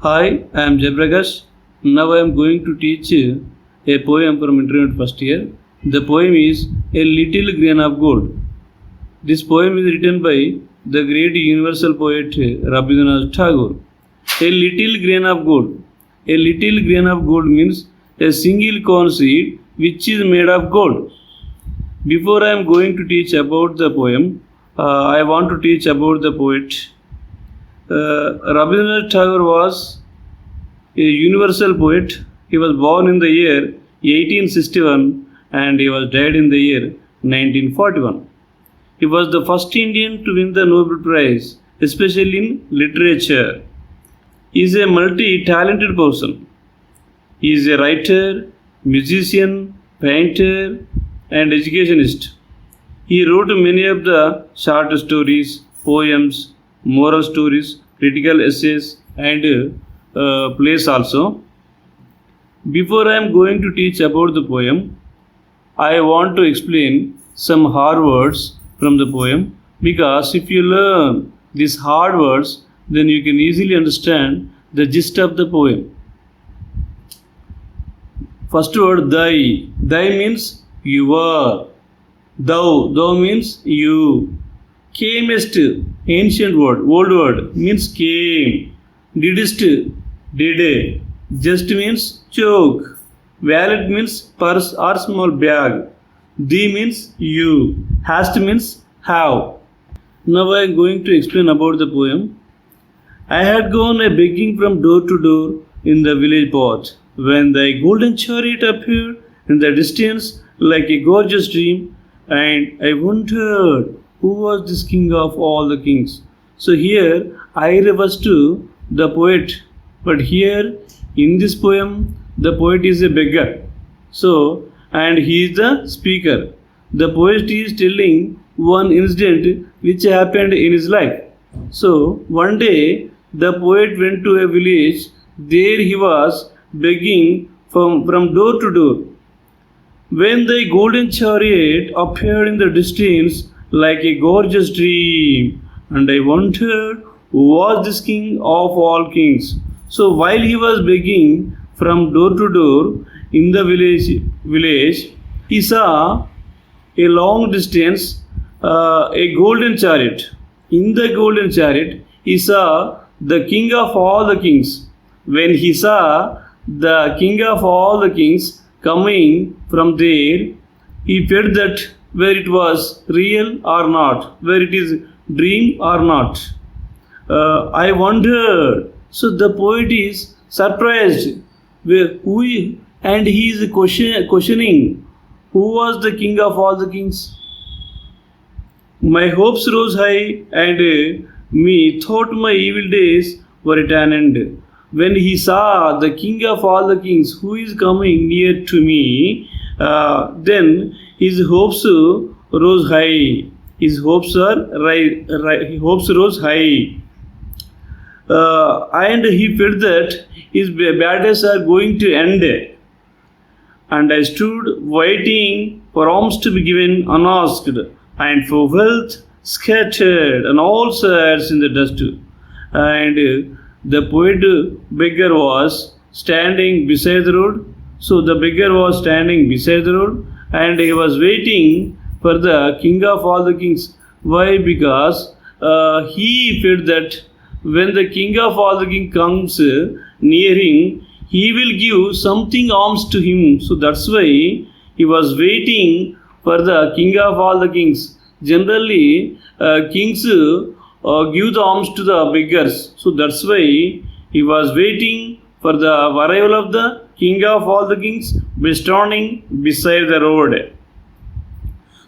Hi, I am Jayaprakash. Now I am going to teach a poem from intermediate first year. The poem is A Little Grain of Gold. This poem is written by the great universal poet Rabindranath Tagore. A little grain of gold. A little grain of gold means a single corn seed which is made of gold. Before I am going to teach about the poem, I want to teach about the poet. Rabindranath Tagore was a universal poet. He was born in the year 1861 and he was died in the year 1941. He was the first Indian to win the Nobel Prize, especially in literature. He is a multi-talented person. He is a writer, musician, painter, and educationist. He wrote many of the short stories, poems, moral stories, critical essays, and plays also. Before I am going to teach about the poem, I want to explain some hard words from the poem, because if you learn these hard words, then you can easily understand the gist of the poem. First word, thy. Thy means you are. Thou means you. Camest, ancient word, old word, means came. Didst, did. Just means choke. Wallet means purse or small bag. Thee means you. Hast means have. Now I am going to explain about the poem. I had gone a begging from door to door in the village path, when thy golden chariot appeared in the distance like a gorgeous dream, and I wondered who was this king of all the kings. So here I refers to the poet, but here in this poem the poet is a beggar. So, and he is the speaker. The poet is telling one incident which happened in his life. So one day the poet went to a village. There he was begging from door to door. When the golden chariot appeared in the distance like a gorgeous dream, and I wondered who was this king of all kings. So while he was begging from door to door in the village, he saw a long distance a golden chariot. In the golden chariot, he saw the king of all the kings. When he saw the king of all the kings coming from there, he felt that where it was real or not, where it is dream or not. I wondered. So the poet is surprised and he is questioning who was the king of all the kings. My hopes rose high, and me thought my evil days were at an end. When he saw the king of all the kings who is coming near to me, then his hopes rose high. His hopes rose high. And he felt that his bad days are going to end. And I stood waiting for alms to be given unasked, and for wealth scattered on all sides in the dust. And the poet beggar was standing beside the road. So the beggar was standing beside the road, and he was waiting for the king of all the kings. Why? Because he felt that when the king of all the kings comes near him, he will give something alms to him. So that's why he was waiting for the king of all the kings. Generally, kings give the alms to the beggars. So that's why he was waiting for the arrival of the king of all the kings, standing beside the road.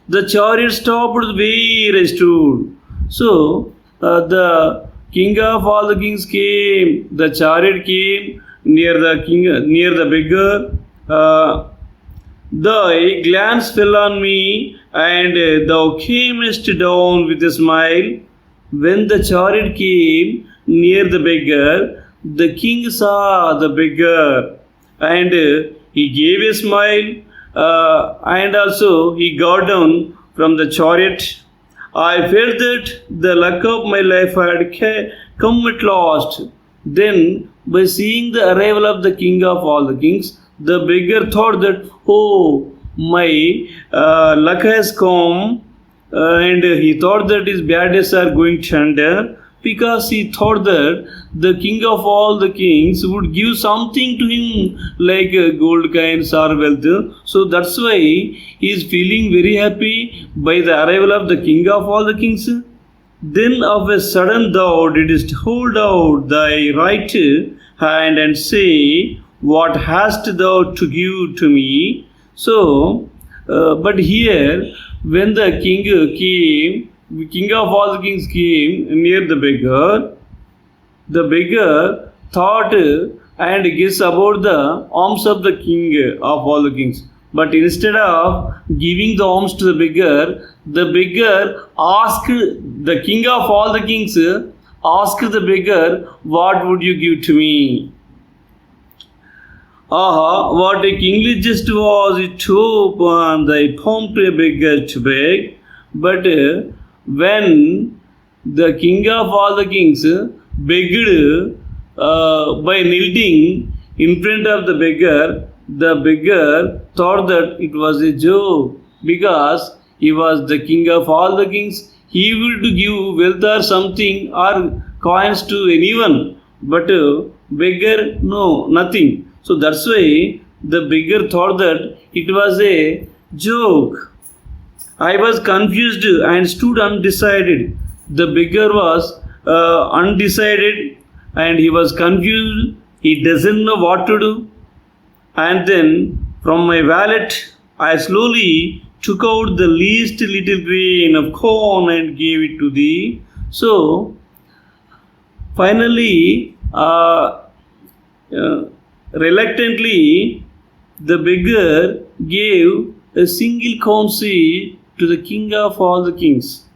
The chariot stopped where I stood. So the king of all the kings came. The chariot came near the king, near the beggar. Thy glance fell on me, and thou camest down with a smile. When the chariot came near the beggar, the king saw the beggar, and he gave a smile, and also he got down from the chariot. I felt that the luck of my life had come at last. Then, by seeing the arrival of the king of all the kings, the beggar thought that, oh, my luck has come, and he thought that his bad days are going to end, because he thought that the king of all the kings would give something to him like gold coins or wealth. So that's why he is feeling very happy by the arrival of the king of all the kings. Then of a sudden thou didst hold out thy right hand and say, what hast thou to give to me? So, but here when the king of all the kings came near the beggar thought and guessed about the alms of the king of all the kings. But instead of giving the alms to the beggar asked the king of all the kings, asked the beggar, what would you give to me? Aha, what a kingly jest was it to open thy palm to a beggar to beg. But when the king of all the kings begged by kneeling in front of the beggar thought that it was a joke, because he was the king of all the kings. He would give wealth or something or coins to anyone, but beggar, no, nothing. So that's why the beggar thought that it was a joke. I was confused and stood undecided. The beggar was undecided and he was confused. He doesn't know what to do. And then from my wallet, I slowly took out the least little grain of corn and gave it to thee. So finally, reluctantly, the beggar gave a single corn seed to the king of all the kings.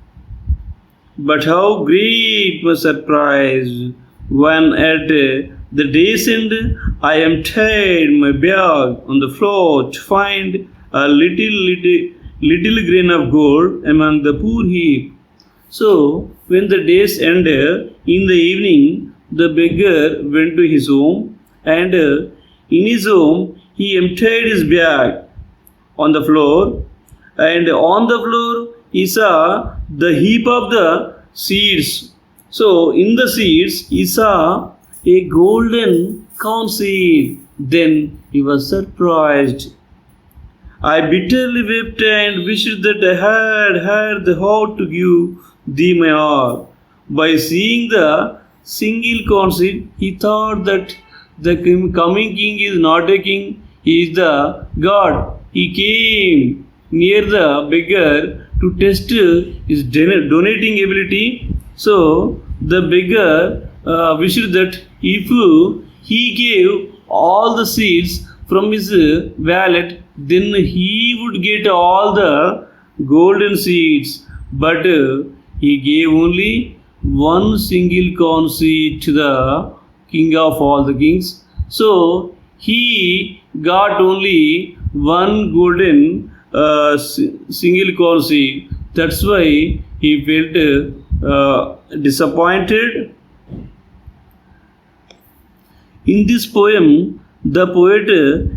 But how great my surprise when at the day's end I emptied my bag on the floor to find a little grain of gold among the poor heap. So when the days ended, in the evening the beggar went to his home, and in his home he emptied his bag on the floor, and on the floor he saw the heap of the seeds. So in the seeds he saw a golden corn seed. Then he was surprised. I bitterly wept and wished that I had the heart to give thee my all. By seeing the single corn seed, he thought that the coming king is not a king, he is the God. He came near the beggar to test his donating ability. So the beggar wished that if he gave all the seeds from his wallet, then he would get all the golden seeds. But he gave only one single corn seed to the king of all the kings. So he got only one golden single corn seed. That's why he felt disappointed. In this poem, the poet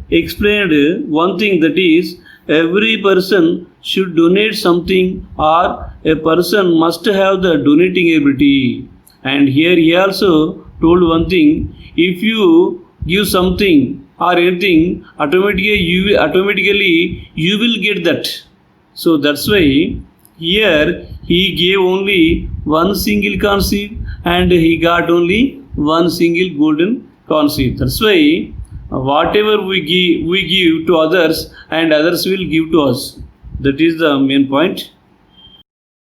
explained one thing, that is, every person should donate something, or a person must have the donating ability. And here he also told one thing, if you give something or anything, automatically you will get that. So that's why here he gave only one single corn seed and he got only one single golden corn seed. That's why whatever we give to others and others will give to us. That is the main point.